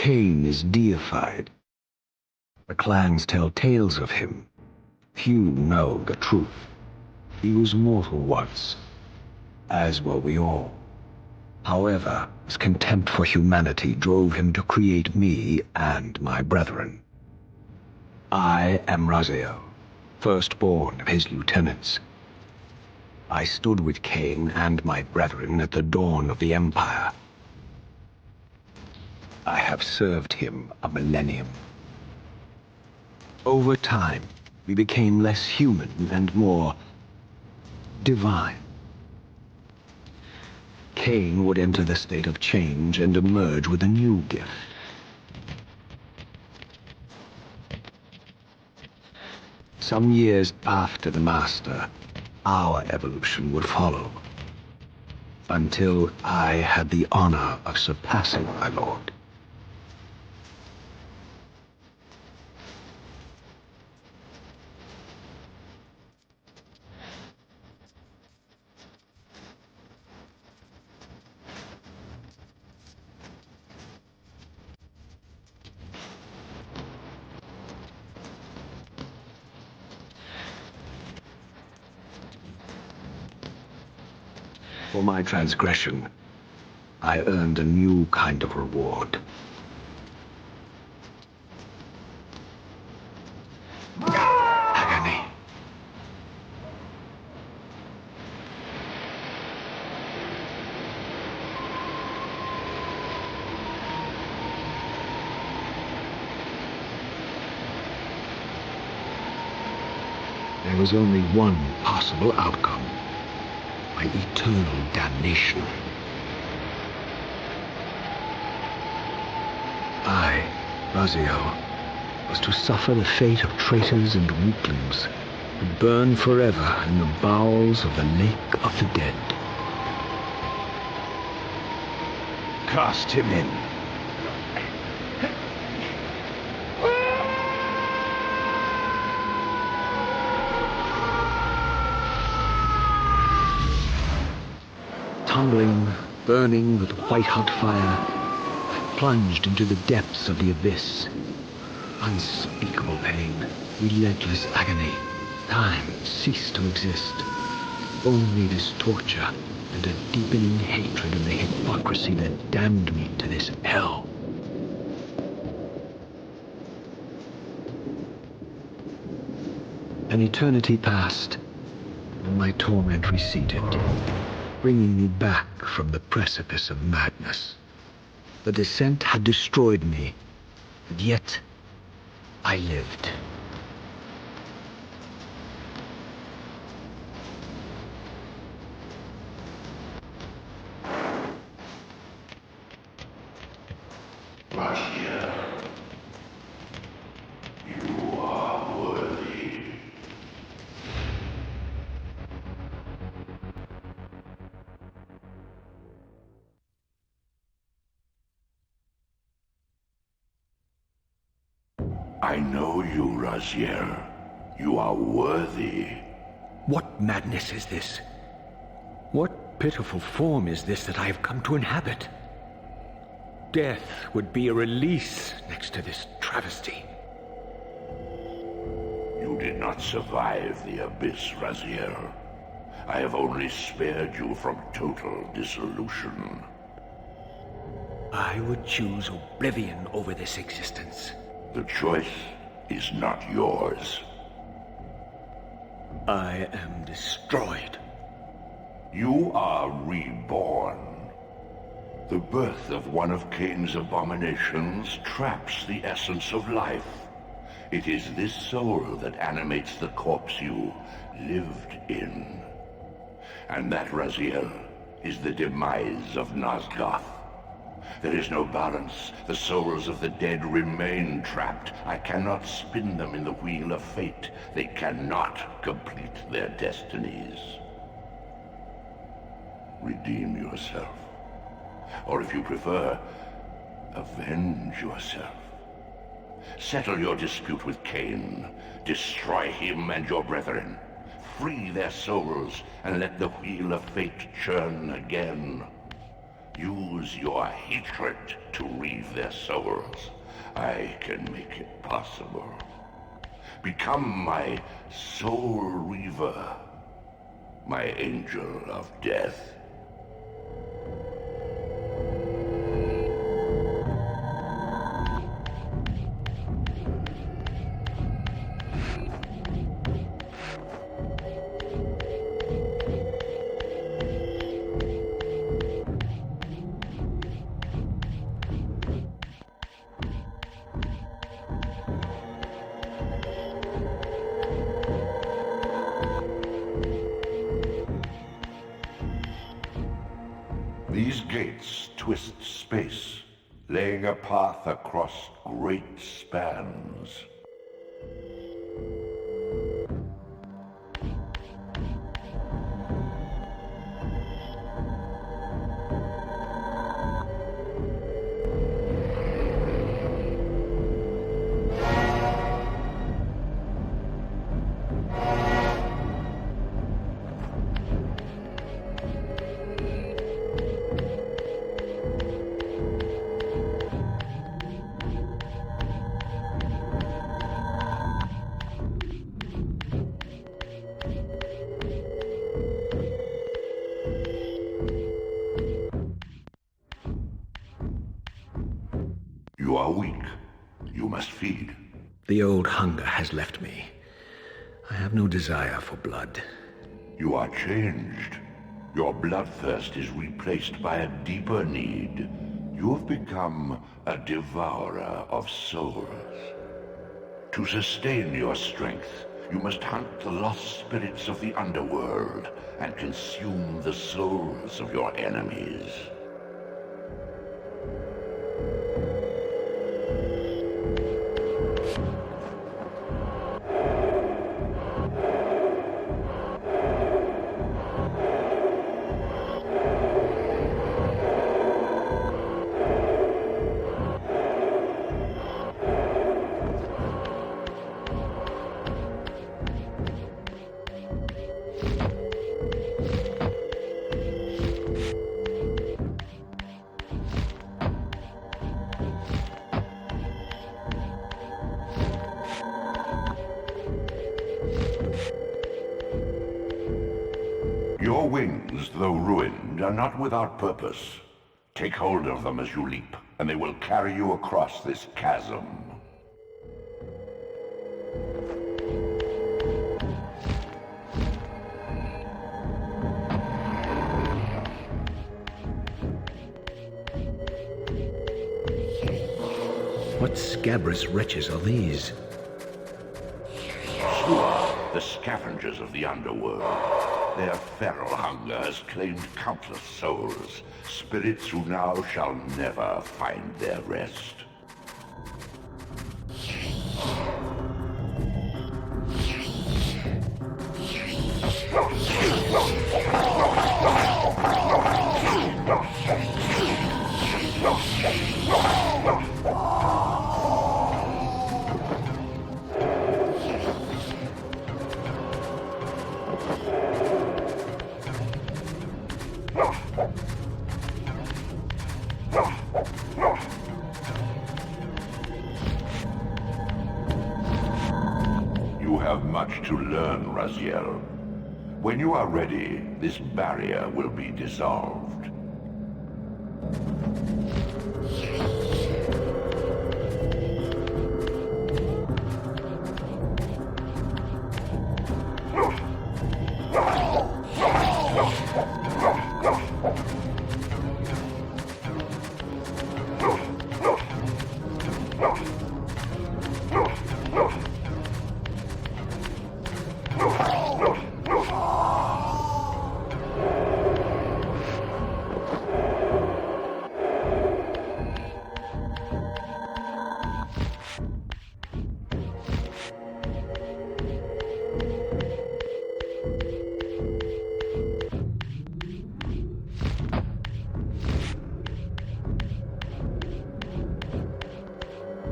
Kain is deified. The clans tell tales of him. Few know the truth. He was mortal once, as were we all. However, his contempt for humanity drove him to create me and my brethren. I am Raziel, firstborn of his lieutenants. I stood with Kain and my brethren at the dawn of the Empire. I have served him a millennium. Over time, we became less human and more divine. Kain would enter the state of change and emerge with a new gift. Some years after the Master, our evolution would follow, until I had the honor of surpassing my lord. For my transgression, I earned a new kind of reward. Agony. There was only one possible outcome. My eternal damnation. I, Raziel, was to suffer the fate of traitors and weaklings, to burn forever in the bowels of the lake of the dead. Cast him in. Tumbling, burning with white-hot fire, I plunged into the depths of the abyss. Unspeakable pain, relentless agony. Time ceased to exist. Only this torture and a deepening hatred of the hypocrisy that damned me to this hell. An eternity passed, and my torment receded, bringing me back from the precipice of madness. The descent had destroyed me, and yet I lived. Raziel, you are worthy. I know you, Raziel. You are worthy. What madness is this? What pitiful form is this that I have come to inhabit? Death would be a release next to this travesty. You did not survive the abyss, Raziel. I have only spared you from total dissolution. I would choose oblivion over this existence. The choice is not yours. I am destroyed. You are reborn. The birth of one of Kain's abominations traps the essence of life. It is this soul that animates the corpse you lived in. And that, Raziel, is the demise of Nosgoth. There is no balance. The souls of the dead remain trapped. I cannot spin them in the wheel of fate. They cannot complete their destinies. Redeem yourself. Or if you prefer, avenge yourself. Settle your dispute with Kain. Destroy him and your brethren. Free their souls and let the wheel of fate churn again. Use your hatred to reave their souls. I can make it possible. Become my soul Reaver, my angel of death. These gates twist space, laying a path across great spans. You are weak. You must feed. The old hunger has left me. I have no desire for blood. You are changed. Your bloodthirst is replaced by a deeper need. You have become a devourer of souls. To sustain your strength, you must hunt the lost spirits of the underworld and consume the souls of your enemies. Your wings, though ruined, are not without purpose. Take hold of them as you leap, and they will carry you across this chasm. What scabrous wretches are these? Sure, the scavengers of the underworld. Their feral hunger has claimed countless souls, spirits who now shall never find their rest. You have much to learn, Raziel. When you are ready, this barrier will be dissolved.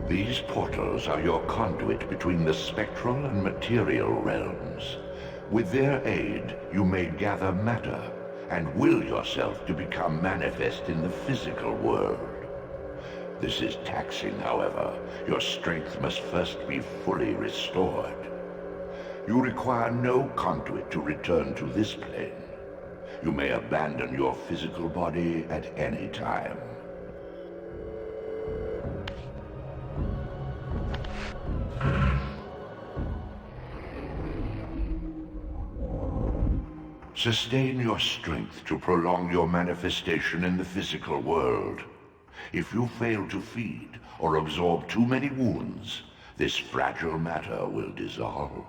These portals are your conduit between the spectral and material realms. With their aid, you may gather matter and will yourself to become manifest in the physical world. This is taxing, however. Your strength must first be fully restored. You require no conduit to return to this plane. You may abandon your physical body at any time. Sustain your strength to prolong your manifestation in the physical world. If you fail to feed or absorb too many wounds, this fragile matter will dissolve.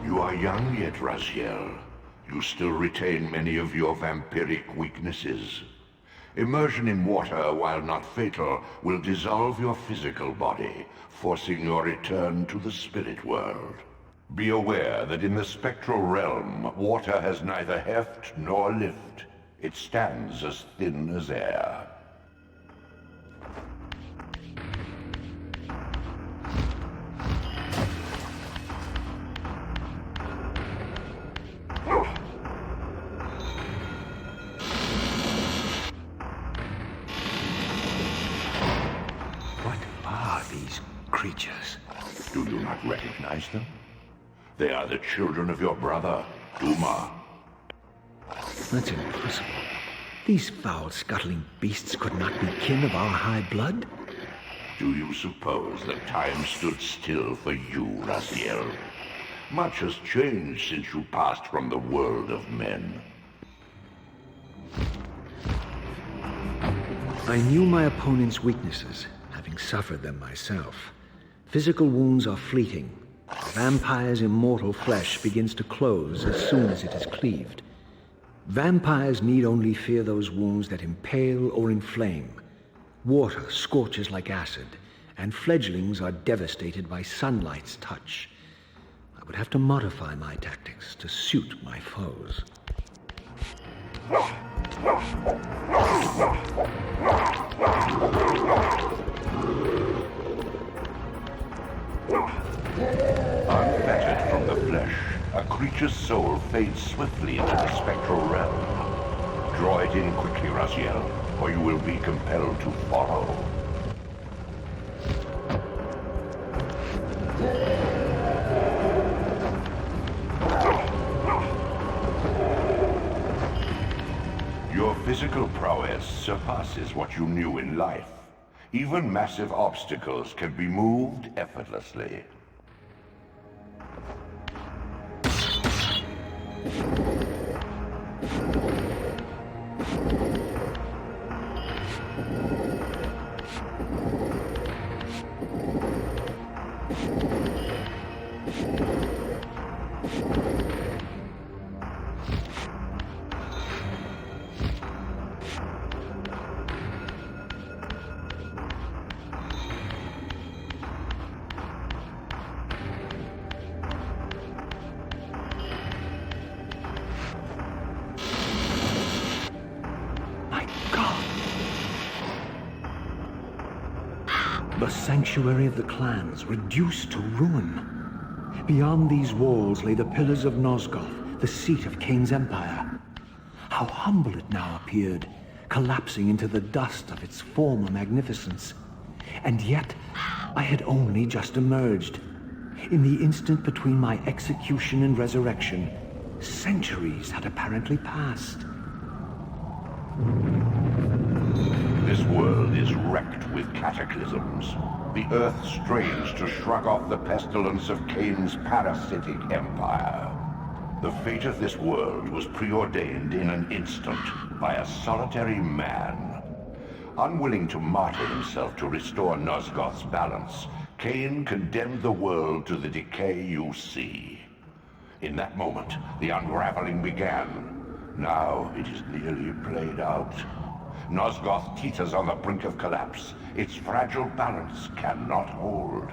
You are young yet, Raziel. You still retain many of your vampiric weaknesses. Immersion in water, while not fatal, will dissolve your physical body, forcing your return to the spirit world. Be aware that in the spectral realm, water has neither heft nor lift. It stands as thin as air. Creatures. Do you not recognize them? They are the children of your brother, Duma. That's impossible. These foul, scuttling beasts could not be kin of our high blood? Do you suppose that time stood still for you, Raziel? Much has changed since you passed from the world of men. I knew my opponent's weaknesses, having suffered them myself. Physical wounds are fleeting. A vampire's immortal flesh begins to close as soon as it is cleaved. Vampires need only fear those wounds that impale or inflame. Water scorches like acid, and fledglings are devastated by sunlight's touch. I would have to modify my tactics to suit my foes. Unfettered from the flesh, a creature's soul fades swiftly into the spectral realm. Draw it in quickly, Raziel, or you will be compelled to follow. Your physical prowess surpasses what you knew in life. Even massive obstacles can be moved effortlessly. The sanctuary of the clans reduced to ruin. Beyond these walls lay the pillars of Nosgoth, the seat of Kain's empire. How humble it now appeared, collapsing into the dust of its former magnificence. And yet, I had only just emerged. In the instant between my execution and resurrection, centuries had apparently passed. This world is wrecked with cataclysms. The earth strains to shrug off the pestilence of Kain's parasitic empire. The fate of this world was preordained in an instant by a solitary man. Unwilling to martyr himself to restore Nosgoth's balance, Kain condemned the world to the decay you see. In that moment, the unraveling began. Now it is nearly played out. Nosgoth teeters on the brink of collapse. Its fragile balance cannot hold.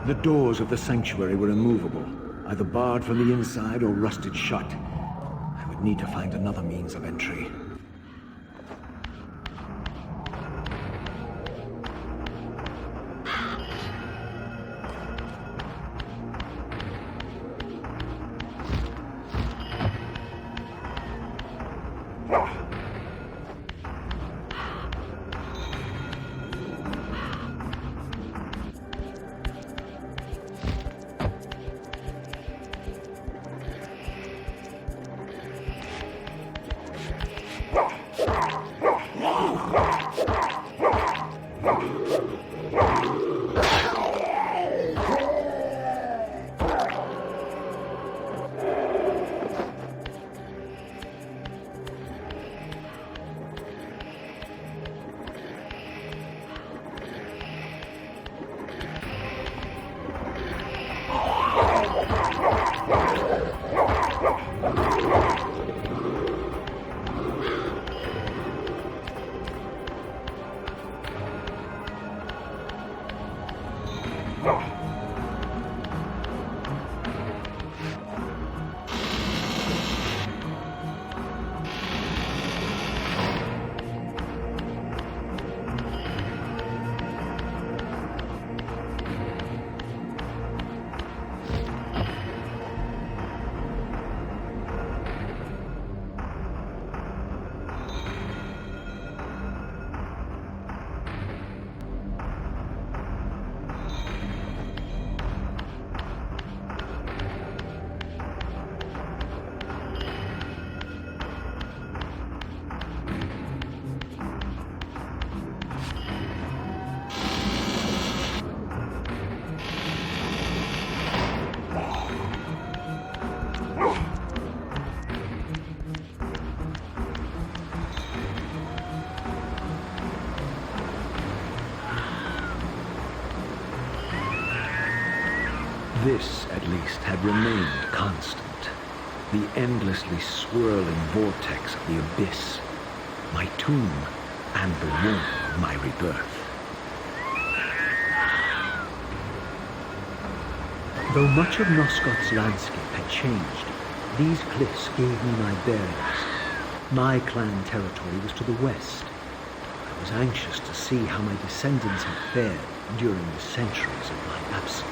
The doors of the sanctuary were immovable, either barred from the inside or rusted shut. I would need to find another means of entry. This, at least, had remained constant. The endlessly swirling vortex of the abyss. My tomb and the womb of my rebirth. Though much of Nosgoth's landscape had changed, these cliffs gave me my bearings. My clan territory was to the west. I was anxious to see how my descendants had fared during the centuries of my absence.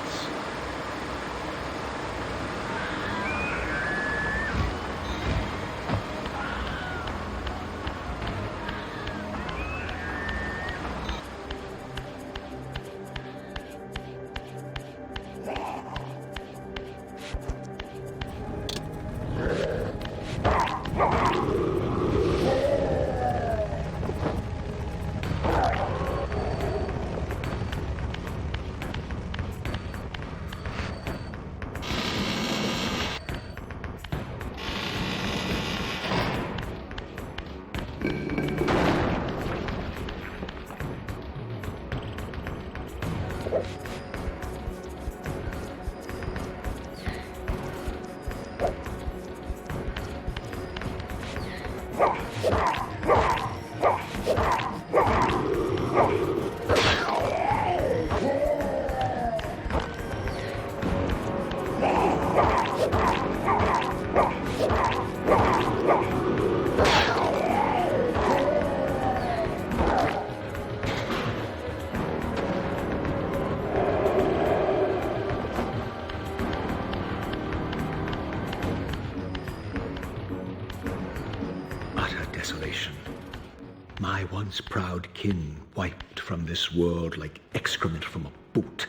My once proud kin wiped from this world like excrement from a boot.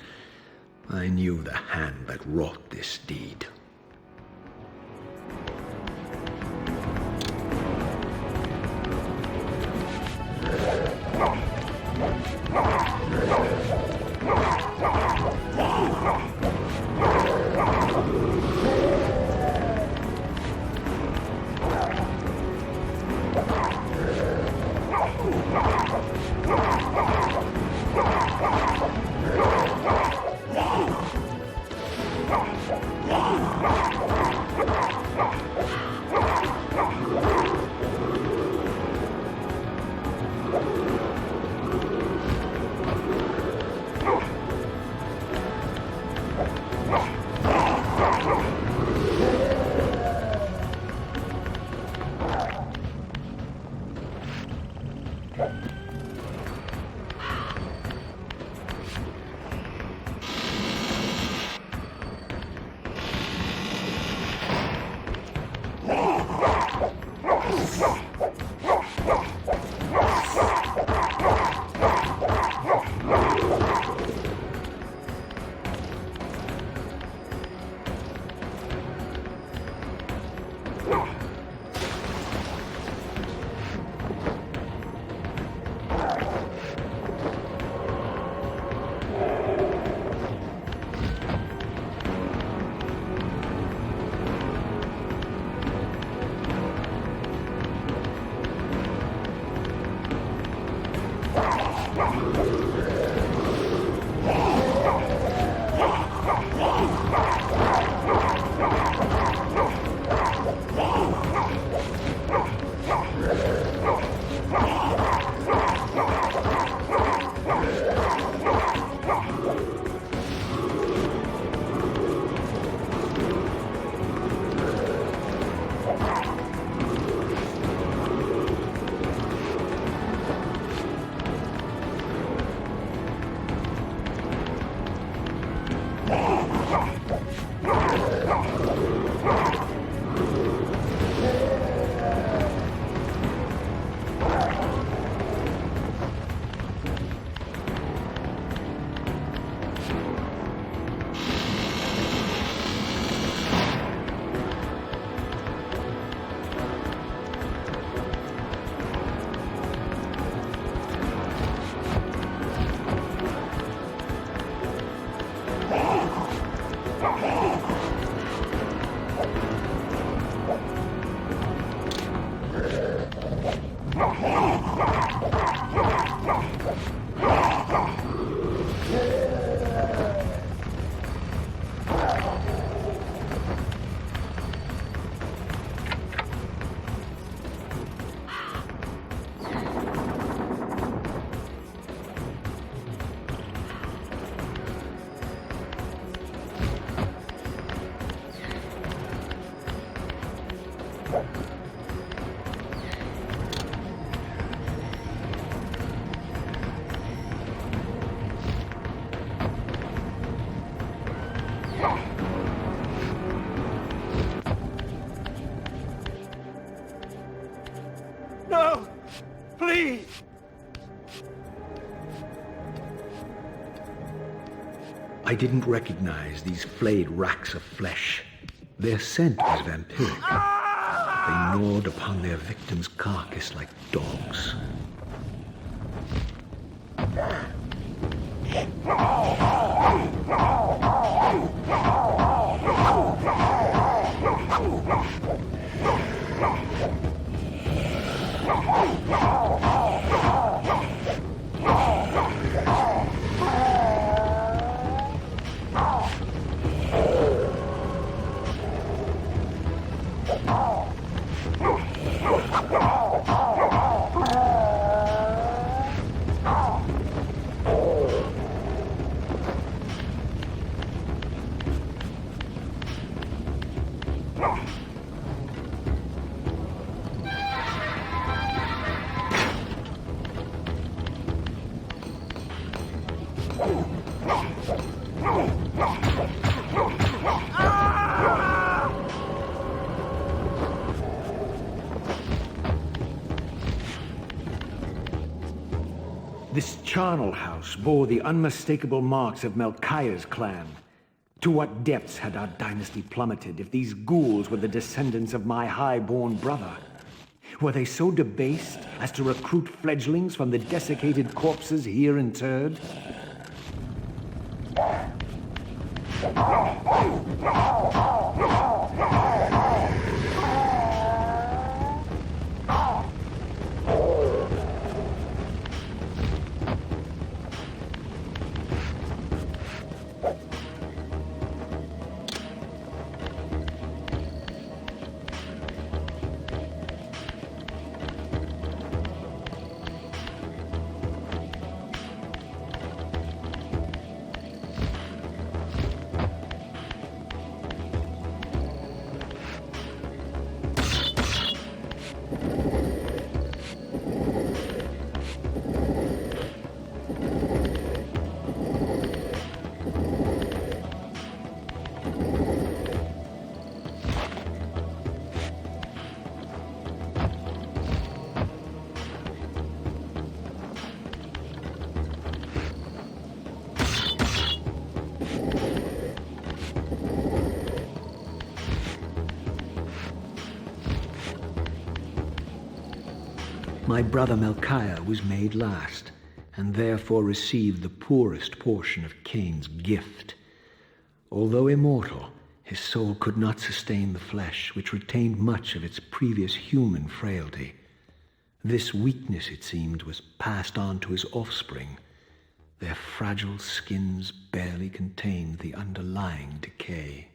I knew the hand that wrought this deed. No! Please! I didn't recognize these flayed racks of flesh. Their scent was vampiric. They gnawed upon their victim's carcass like dogs. This charnel house bore the unmistakable marks of Melchiah's clan. To what depths had our dynasty plummeted if these ghouls were the descendants of my high-born brother? Were they so debased as to recruit fledglings from the desiccated corpses here interred? My brother Melchiah was made last, and therefore received the poorest portion of Kain's gift. Although immortal, his soul could not sustain the flesh, which retained much of its previous human frailty. This weakness, it seemed, was passed on to his offspring. Their fragile skins barely contained the underlying decay.